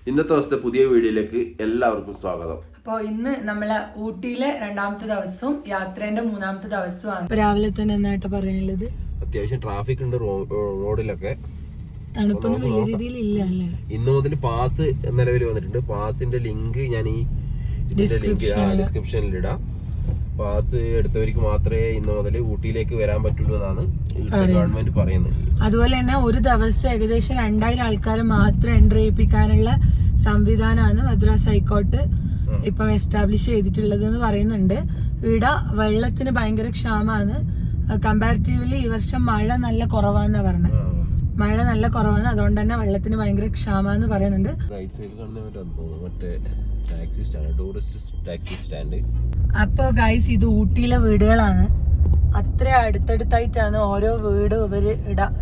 ഇന്നത്തെ ദിവസത്തെ പുതിയ വീഡിയോയിലേക്ക് എല്ലാവർക്കും സ്വാഗതം. അപ്പോൾ ഇന്ന് നമ്മളെ ഊട്ടിയിലെ 2ാമത്തെ ദിവസവും യാത്രേന്റെ 3ാമത്തെ ദിവസമാണ്. രാവിലെ തന്നെ എന്നായിട്ട് പറയാനുള്ളത്, അത്യാവശ്യം ട്രാഫിക് ഉണ്ട് റോഡിലൊക്കെ. തണുപ്പൊന്നും വലിയ രീതിയിൽ ഇല്ല അല്ലേ. ഇന്ന് മുതൽ പാസ് നിലവിൽ വന്നിട്ടുണ്ട്. പാസിന്റെ ലിങ്ക് ഞാൻ ഈ ഡിസ്ക്രിപ്ഷനിൽ ഇടാം. പാസ് എടുത്തവർക്ക് മാത്രമേ ഇന്ന് മുതൽ ഊട്ടിയിലേക്ക് വരാൻ പറ്റുള്ളൂ എന്നാണ് ഗവൺമെന്റ് പറയുന്നത്. അതുപോലെ തന്നെ ഒരു ദിവസം ഏകദേശം 2000 ആൾക്കാരെ മാത്രം എൻട്രി ചെയ്യിപ്പിക്കാനുള്ള സംവിധാനമാണ് മദ്രാസ് ഹൈക്കോർട്ട് ഇപ്പം എസ്റ്റാബ്ലിഷ് ചെയ്തിട്ടുള്ളത് എന്ന് പറയുന്നുണ്ട്. ഇവിടെ വെള്ളത്തിന് ഭയങ്കര ക്ഷാമമാണ്. കമ്പാരിറ്റീവ്ലി ഈ വർഷം മഴ നല്ല കുറവാണെന്നാണ് പറഞ്ഞത്. മഴ നല്ല കുറവാണ്, അതുകൊണ്ട് തന്നെ വെള്ളത്തിന് ഭയങ്കര ക്ഷാമെന്ന് പറയുന്നുണ്ട്. അപ്പൊ ഗൈസ്, ഇത് ഊട്ടിയിലെ വീടുകളാണ്. അത്ര അടുത്തടുത്തായിട്ടാണ് ഓരോ വീടും ഇവര്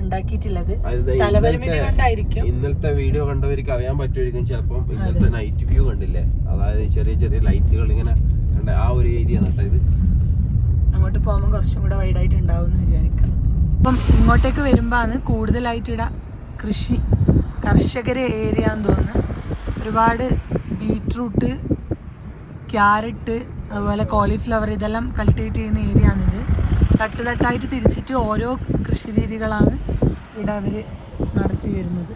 ഉണ്ടാക്കിയിട്ടുള്ളത്. സ്ഥലപരിമിതി കൊണ്ടായിരിക്കും. ഇന്നലത്തെ വീഡിയോ കണ്ടവർക്ക് അറിയാൻ പറ്റുമായിരിക്കും ചിലപ്പം. ഇന്നലത്തെ നൈറ്റ് വ്യൂ കണ്ടില്ലേ, അതായത് ചെറിയ ചെറിയ ലൈറ്റുകൾ ഇങ്ങനെ കണ്ട ആ ഒരു ഏരിയ ആണ് ഇത്. അങ്ങോട്ട് പോകുമ്പോൾ കുറച്ചും കൂടെ വൈഡായിട്ട് ഉണ്ടാവും എന്ന് വിചാരിക്കാം. അപ്പം ഇങ്ങോട്ടേക്ക് വരുമ്പോഴാണ് കൂടുതലായിട്ട് ഇവിടെ കൃഷി കർഷകരെ ഏരിയ എന്ന് തോന്നുന്നു. ഒരുപാട് ബീട്രൂട്ട്, ക്യാരറ്റ്, അതുപോലെ കോളിഫ്ലവർ ഇതെല്ലാം കൾട്ടിവേറ്റ് ചെയ്യുന്ന ഏരിയ ആണിത്. തട്ടായിട്ട് തിരിച്ചിട്ട് ഓരോ കൃഷി രീതികളാണ് ഇവിടെ അവർ നടത്തി വരുന്നത്.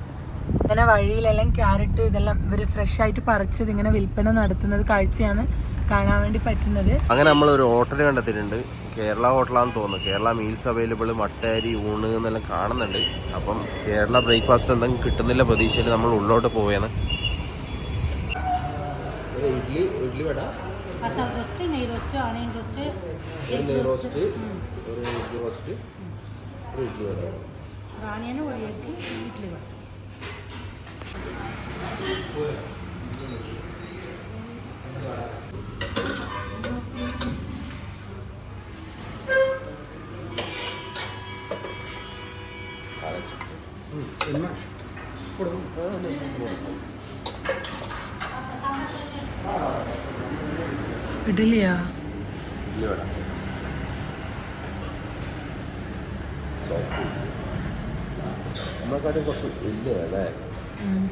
ഇങ്ങനെ വഴിയിലെല്ലാം ക്യാരറ്റ് ഇതെല്ലാം ഇവർ ഫ്രഷ് ആയിട്ട് പറിച്ചത് ഇങ്ങനെ വിൽപ്പന നടത്തുന്നത് കാഴ്ചയാണ് കാണാൻ വേണ്ടി പറ്റുന്നത്. അങ്ങനെ നമ്മൾ ഒരു ഹോട്ടൽ കണ്ടെത്തിയിട്ടുണ്ട്. കേരള ഹോട്ടലാണെന്ന് തോന്നുന്നു. കേരള മീൽസ് അവൈലബിൾ, മട്ടരി, ഊണ് എന്നെല്ലാം കാണുന്നുണ്ട്. അപ്പം കേരള ബ്രേക്ക്ഫാസ്റ്റ് എന്തെങ്കിലും കിട്ടുന്നില്ല പ്രതീക്ഷയിൽ നമ്മൾ ഉള്ളോട്ട് പോവുകയാണ്. ഇഡ്ഡലി വട, നെയ് റോസ്റ്റ്, ഒരു ഇഡ്ഡലി റോസ്റ്റ്, ഒരു ഇഡ്ഡലി വട, ഇഡ്ഡലി വട. ഇഡലിയാ?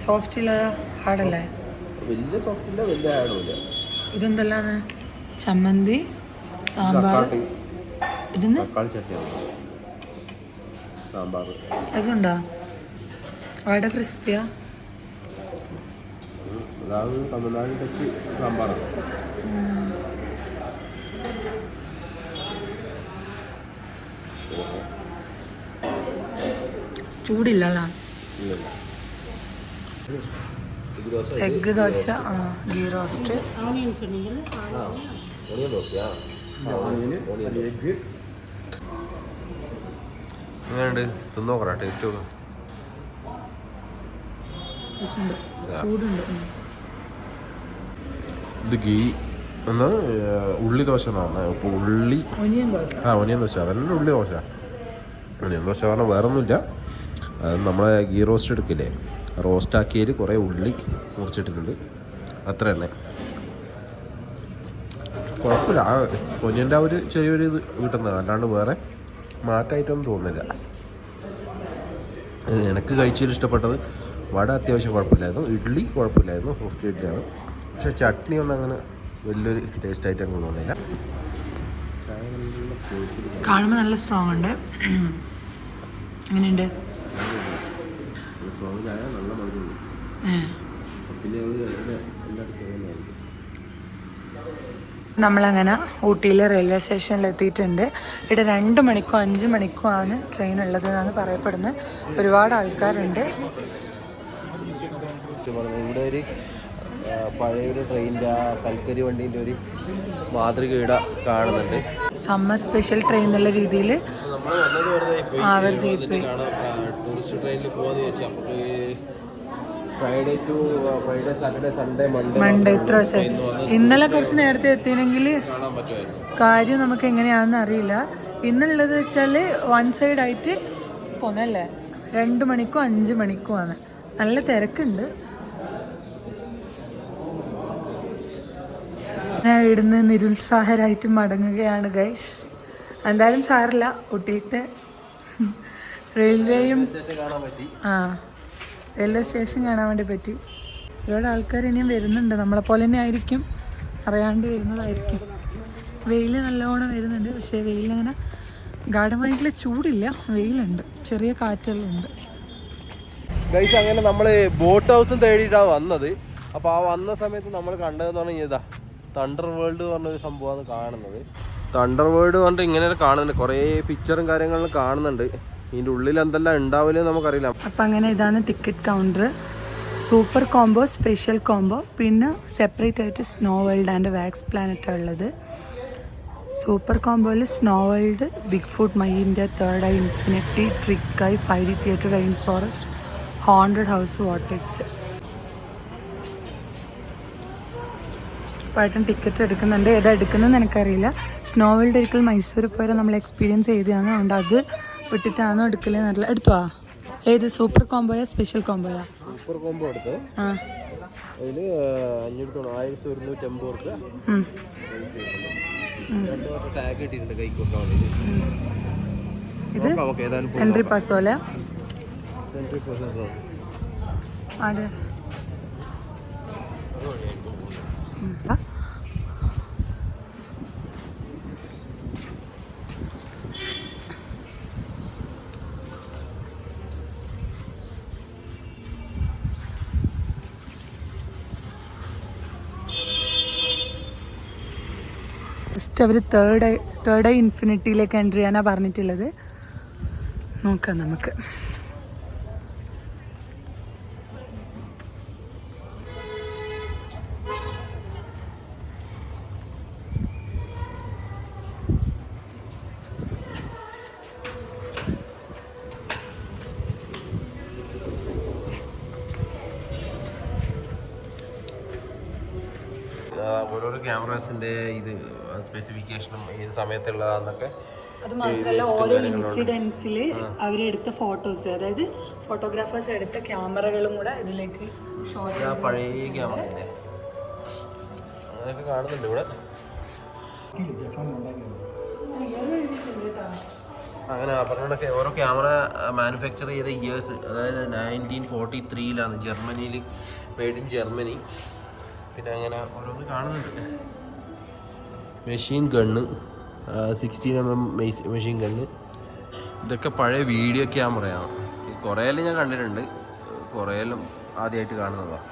സോഫ്റ്റ് ഇല്ല, ഹാർഡല്ലേ? വലിയ സോഫ്റ്റ് ഇല്ല, വലിയ ഹാർഡുമില്ല. ഇതെന്തെല്ലാണ്? ചമ്മന്തി, സാമ്പാർ, ഇതിന് തക്കാളി ചട്നിയാണ്, സാമ്പാർ. രസമുണ്ടോ? അവിടെ ക്രിസ്പിയാ? അതാണ് തമിഴ്നാട് ടച്ച് സാമ്പാറാണ്. ചൂടില്ലല്ലോ. Egg dosa, ghee roast, onion ദോശയാ? എങ്ങനെയുണ്ട്? തിന്നോക്കറ, ടേസ്റ്റ് നോക്കാം. ചൂടുണ്ട്. ഇത് ഗീ എന്നാ ഉള്ളി ദോശ എന്നാണ്. ഇപ്പോൾ ഉള്ളി ഒനിയൻ ദോശ അതന്നെ ഉള്ളി ദോശ. ഒനിയൻ ദോശ പറഞ്ഞാൽ വേറെ ഒന്നുമില്ല. അത് നമ്മളെ ഗീ റോസ്റ്റ് എടുക്കില്ലേ, റോസ്റ്റാക്കിയതിൽ കുറേ ഉള്ളി മുറിച്ചിട്ടിട്ടുണ്ട്, അത്ര തന്നെ. കുഴപ്പമില്ല. ആ ഒനിയൻ്റെ ആ ഒരു ചെറിയൊരു ഇത് കിട്ടുന്നത്, അല്ലാണ്ട് വേറെ മാറ്റമായിട്ടൊന്നും തോന്നുന്നില്ല. എനിക്ക് കഴിച്ചതിൽ ഇഷ്ടപ്പെട്ടത് വട അത്യാവശ്യം കുഴപ്പമില്ലായിരുന്നു, ഇഡ്ഡലി കുഴപ്പമില്ലായിരുന്നു, സോഫ്റ്റ് ഇഡ്ഡലിയാണ്. പക്ഷെ ചട്നി ഒന്നും അങ്ങനെ വലിയൊരു ടേസ്റ്റായിട്ട് അങ്ങനെ തോന്നുന്നില്ല. കാണുമ്പോൾ നല്ല സ്ട്രോങ് ഉണ്ട്. എങ്ങനെയുണ്ട്? നമ്മളങ്ങനെ ഊട്ടിയിലെ റെയിൽവേ സ്റ്റേഷനിൽ എത്തിയിട്ടുണ്ട്. ഇവിടെ 2 മണിക്കോ 5 മണിക്കോ ആണ് ട്രെയിൻ ഉള്ളത് എന്നാണ് പറയപ്പെടുന്നത്. ഒരുപാട് ആൾക്കാരുണ്ട്. ഇവിടെ ഒരു പഴയൊരു ട്രെയിനിൻ്റെ ആ കൽക്കരി വണ്ടീൻ്റെ ഒരു മാതൃക ഇവിടെ കാണുന്നുണ്ട്. സമ്മർ സ്പെഷ്യൽ ട്രെയിൻ എന്നുള്ള രീതിയിൽ ടൂറിസ്റ്റ് ട്രെയിനിൽ പോകാന്ന് ചോദിച്ചാൽ നമുക്ക് Friday to Friday, Saturday, Sunday, Monday ഇത്ര ദിവസം. ഇന്നലെ കുറച്ച് നേരത്തെ എത്തിയെങ്കിൽ കാണാൻ പറ്റുമായിരുന്നു. കാര്യം നമുക്ക് എങ്ങനെയാണെന്ന് അറിയില്ല. ഇന്നുള്ളത് വെച്ചാൽ വൺ സൈഡായിട്ട് പോന്നല്ലേ, 2 മണിക്കോ 5 മണിക്കോ ആണ്. നല്ല തിരക്കുണ്ട്. ഞാൻ ഇവിടുന്ന് നിരുത്സാഹരായിട്ട് മടങ്ങുകയാണ് ഗൈസ്. എന്തായാലും സാറില്ല, ഊട്ടിയിട്ട് റെയിൽവേയും റെയിൽവേ സ്റ്റേഷൻ കാണാൻ വേണ്ടി പറ്റി. ഒരുപാട് ആൾക്കാർ ഇനിയും വരുന്നുണ്ട്, നമ്മളെപ്പോലെ തന്നെ ആയിരിക്കും, അറിയാണ്ട് വരുന്നതായിരിക്കും. വെയിൽ നല്ലോണം വരുന്നുണ്ട്, പക്ഷേ വെയിലങ്ങനെ ഗാഠമായിട്ടുള്ള ചൂടില്ല, വെയിലുണ്ട്, ചെറിയ കാറ്റെല്ലാം ഉണ്ട്. ഗൈസ് അങ്ങനെ നമ്മൾ ബോട്ട് ഹൗസും തേടിയിട്ടാണ് വന്നത്. അപ്പോൾ ആ വന്ന സമയത്ത് നമ്മൾ കണ്ടതെന്ന് പറഞ്ഞാൽ ഇതാ തണ്ടർ വേൾഡ് പറഞ്ഞൊരു സംഭവമാണ് കാണുന്നത്. തണ്ടർ വേൾഡ് പറഞ്ഞിട്ട് ഇങ്ങനെ കാണുന്നുണ്ട്, കുറേ പിക്ചറും കാര്യങ്ങളും കാണുന്നുണ്ട്. ഇതിൻ്റെ ഉള്ളിൽ എന്തെല്ലാം ഉണ്ടാവില്ലെന്ന് നമുക്കറിയില്ല. അപ്പം അങ്ങനെ ഇതാണ് ticket counter. Super combo, special combo, പിന്നെ സെപ്പറേറ്റ് ആയിട്ട് സ്നോ വേൾഡ് ആൻഡ് വാക്സ് പ്ലാനറ്റാണ് ഉള്ളത്. സൂപ്പർ കോംബോയിൽ snow world, big foot, my India, third eye infinity, trick eye, 5D theatre, rain forest, haunted house, vortex. പാട്ടും ടിക്കറ്റ് എടുക്കുന്നുണ്ട്. ഏതാ എടുക്കുന്നതെന്ന് എനിക്കറിയില്ല. സ്നോ വേൾഡ് ഒരിക്കൽ മൈസൂർ പോയാൽ നമ്മൾ എക്സ്പീരിയൻസ് ചെയ്തതാണ്, അതുകൊണ്ട് അത് വിട്ടിട്ടാണോ എടുക്കലെന്നറിയില്ല. എടുത്തോ? ഏത് സൂപ്പർ കോംബോയാ സ്പെഷ്യൽ കോംബോയാ? സൂപ്പർ കോംബോ എടുത്ത് ആ അതിൽ 1150 രൂപ ടാഗ് കിട്ടിയിട്ടുണ്ട് കൈക്കൊക്കെ. ഇത് എൻട്രി പാസ് പോലെ. അതെ. ജസ്റ്റ് അവർ തേർഡ് ഐ ഇൻഫിനിറ്റിയിലേക്ക് എൻട്രി ചെയ്യാനാണ് പറഞ്ഞിട്ടുള്ളത്. നോക്കാം നമുക്ക്. ഓരോരോ ക്യാമറാസിൻ്റെ ഇത് സ്പെസിഫിക്കേഷനും ഏത് സമയത്തുള്ളതാന്നൊക്കെ. അത് മാത്രമല്ല ഓരോ ഇൻസിഡൻസിൽ അവരെടുത്ത ഫോട്ടോസ്, അതായത് ഫോട്ടോഗ്രാഫേഴ്സ് എടുത്ത ക്യാമറകളും കൂടെ ഇതിലേക്ക് ഷോ ചെയ്യാം. പഴയ ക്യാമറ അല്ലേ അങ്ങനെയൊക്കെ കാണുന്നുണ്ട് ഇവിടെ. അങ്ങനെ പറഞ്ഞൊക്കെ ഓരോ ക്യാമറ മാനുഫാക്ചർ ചെയ്ത ഇയേഴ്സ്, അതായത് 1943 ജർമ്മനിയിൽ, മെയ്ഡ് ഇൻ ജർമ്മനി. പിന്നെ അങ്ങനെ ഓരോന്ന് കാണുന്നുണ്ട്. Machine gun, 16mm machine gun. ഇതൊക്കെ പഴയ വീഡിയോ ക്യാമറയാണ്. കുറേയെല്ലാം ഞാൻ കണ്ടിട്ടുണ്ട്, കുറേയെല്ലാം ആദ്യമായിട്ട് കാണുന്നതാണ്.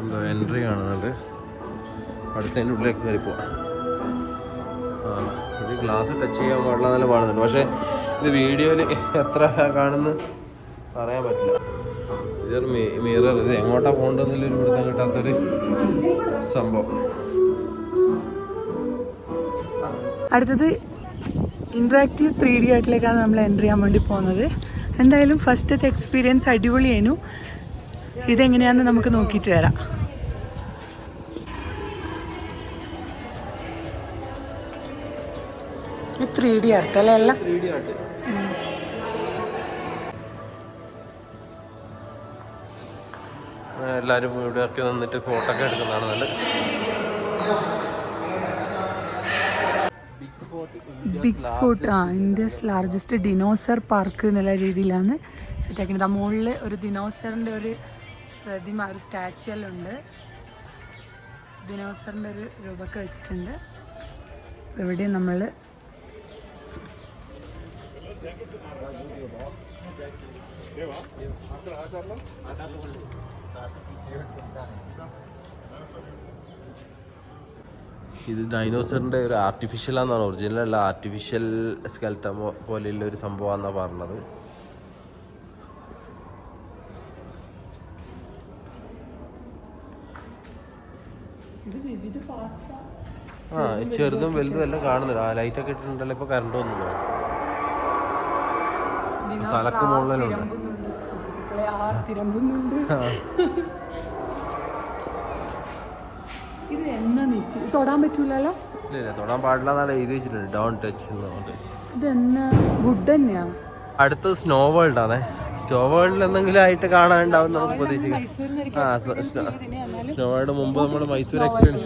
എന്തോ എൻട്രി കാണുന്നുണ്ട്. അടുത്തതിൻ്റെ ഉള്ളിലേക്ക് കയറി പോവാം. ഇത് ഗ്ലാസ് ടച്ച് ചെയ്യാൻ പാടില്ല എന്നെല്ലാം പാടുന്നുണ്ട്, പക്ഷേ ഇത് വീഡിയോയിൽ എത്ര കാണുന്നു പറയാൻ പറ്റില്ല. ഇതൊരു മിറർ, ഇത് എങ്ങോട്ടാണ് പോകേണ്ടതെന്നൊരു പിടുത്തം കിട്ടാത്തൊരു സംഭവം. അടുത്തത് ഇൻട്രാക്റ്റീവ് 3D ആർട്ടിലേക്കാണ് നമ്മൾ എൻട്രി ചെയ്യാൻ വേണ്ടി പോകുന്നത്. എന്തായാലും ഫസ്റ്റത്തെ എക്സ്പീരിയൻസ് അടിപൊളിയായിരുന്നു. ഇതെങ്ങനെയാണെന്ന് നമുക്ക് നോക്കിയിട്ട് വരാം. ഇത് 3D ആർട്ട് അല്ലേ? എല്ലാം 3D ആർട്ട്. എല്ലാവരും ഇവിടെയൊക്കെ നിന്നിട്ട് ഫോട്ടോ ഒക്കെ എടുക്കുന്നതാണ് നല്ലത്. Big foot, India's largest dinosaur park എന്നുള്ള രീതിയിലാണ് സെറ്റാക്കുന്നത്. ആ മുകളിൽ ഒരു ദിനോസറിൻ്റെ ഒരു പ്രതിമ, ഒരു സ്റ്റാച്ചു എല്ലാം ഉണ്ട്. ദിനോസറിൻ്റെ ഒരു രൂപമൊക്കെ വെച്ചിട്ടുണ്ട്. ഇവിടെ നമ്മൾ ഇത് ഡൈനോസറിൻ്റെ ഒരു ആർട്ടിഫിഷ്യലാണെന്നാണ്, ഒറിജിനൽ അല്ല, ആർട്ടിഫിഷ്യൽ സ്കെൽട്ടൻ പോലെയുള്ള ഒരു സംഭവമാണെന്നാണ് പറഞ്ഞത്. ചെറുതും വലുതും എല്ലാം കാണുന്നുണ്ട്. ആ ലൈറ്റൊക്കെ ഇട്ടിട്ടുണ്ടല്ലോ. ഇപ്പോൾ കറണ്ട് വന്നു, തലക്ക് മുകളിലുണ്ട്. ഇത് എന്നാ തൊടാൻ പറ്റൂലല്ലോ? ഇല്ല, തൊടാൻ പാടില്ല എന്നാണ് എഴുതി വെച്ചിട്ടുണ്ട്, ഡോണ്ട് ടച്ച് എന്നുകൊണ്ട്. ഇത് എന്നാ വുഡ് തന്നെയാണ്. അടുത്തത് സ്നോ വേൾഡ് ആണ്. സ്നോ വേൾഡിൽ എന്തെങ്കിലും ആയിട്ട് കാണാനുണ്ടാവും നമുക്ക് പ്രതീക്ഷിക്കാം. സ്നോ വേൾഡ് മുമ്പ് നമ്മൾ മൈസൂർ എക്സ്പീരിയൻസ്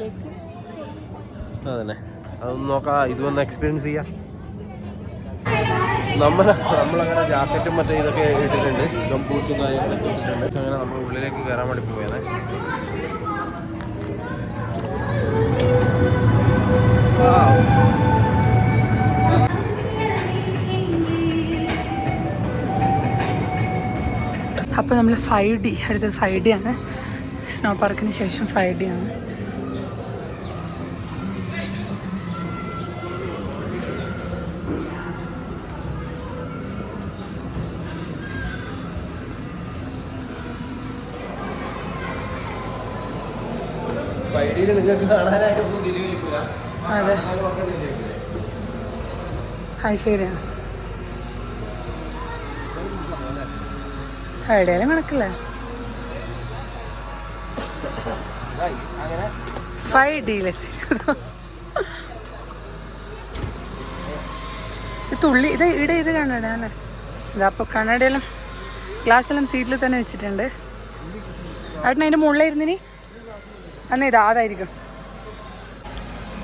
അതന്നെ, അതൊന്ന് നോക്കാം. ഇതൊന്ന് എക്സ്പീരിയൻസ് ചെയ്യാം. നമ്മളങ്ങനെ ജാക്കറ്റും മറ്റേ ഇതൊക്കെ ഇട്ടിട്ടുണ്ട്, ഗംബൂട്ടും കാര്യങ്ങളൊക്കെ ഇട്ടിട്ടുണ്ട്. അങ്ങനെ നമ്മൾ ഉള്ളിലേക്ക് കയറാൻ വേണ്ടി പോയത്. അപ്പോൾ നമ്മൾ 5D, അടുത്തത് 5D ആണ്. സ്നോ പാർക്കിന് ശേഷം 5D ആണ്. അതെ, ശരിയാണ്. എവിടെയാലും കണക്കില്ലേ. 5Dയിലെത്തി. തുള്ളി ഇത് ഇത് കണ്ണട അല്ലേ? ഇതപ്പോൾ കണ്ണടയെല്ലാം ഗ്ലാസ്സെല്ലാം സീറ്റിൽ തന്നെ വെച്ചിട്ടുണ്ട്. ഏട്ടൻ അതിൻ്റെ മുകളിലിരുന്നിനി അന്ന് അതായിരിക്കും.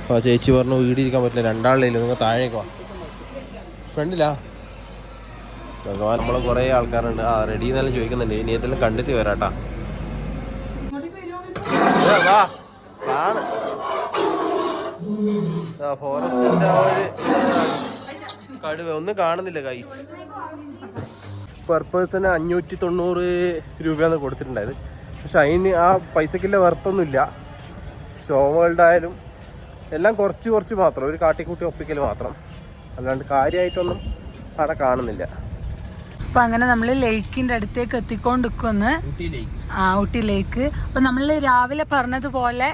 അപ്പോൾ ചേച്ചി പറഞ്ഞു വീടിരിക്കാൻ പറ്റില്ല, രണ്ടാളില്ല, നിങ്ങൾ താഴേക്ക് വാ. ഫ്രണ്ടിലാ ഭഗവാൻ, നമ്മൾ കുറേ ആൾക്കാരുണ്ട്. റെഡി എന്നെല്ലാം ചോദിക്കുന്നുണ്ട്. ഇനി എന്തെല്ലാം കണ്ടിട്ട് വരാട്ടാ. ഫോറസ്റ്റിന്റെ ആ ഒരു കടുവ ഒന്നും കാണുന്നില്ല ഗൈസ്. പെർ പേഴ്സണ് 590 രൂപയാണ് കൊടുത്തിട്ടുണ്ടായത്. പക്ഷെ അതിന് ആ പൈസക്കില്ല വർത്തൊന്നുമില്ല. ഷോ വേൾഡ് ആയാലും എല്ലാം കുറച്ച് മാത്രം, ഒരു കാട്ടിക്കൂട്ടി ഒപ്പിക്കൽ മാത്രം, അല്ലാണ്ട് കാര്യമായിട്ടൊന്നും അവിടെ കാണുന്നില്ല. അപ്പം അങ്ങനെ നമ്മൾ ലേക്കിൻ്റെ അടുത്തേക്ക് എത്തിക്കൊണ്ടിരിക്കുമെന്ന്. ഊട്ടി ലേക്ക്. അപ്പം നമ്മൾ രാവിലെ പറഞ്ഞതുപോലെ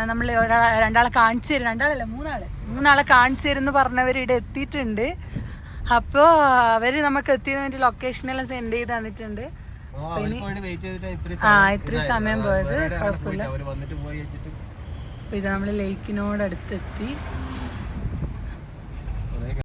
നമ്മൾ രണ്ടാളെ കാണിച്ചു തരും, മൂന്നാളെ കാണിച്ചു തരുമെന്ന് പറഞ്ഞവർ ഇവിടെ എത്തിയിട്ടുണ്ട്. അപ്പോൾ അവർ നമുക്ക് എത്തിയതിന് വേണ്ടി ലൊക്കേഷനെല്ലാം സെൻഡ് ചെയ്ത് തന്നിട്ടുണ്ട്. ഇത്രയും സമയം പോയത് കുഴപ്പമില്ല. അപ്പോൾ ഇത് നമ്മൾ ലേക്കിനോടടുത്തെത്തി.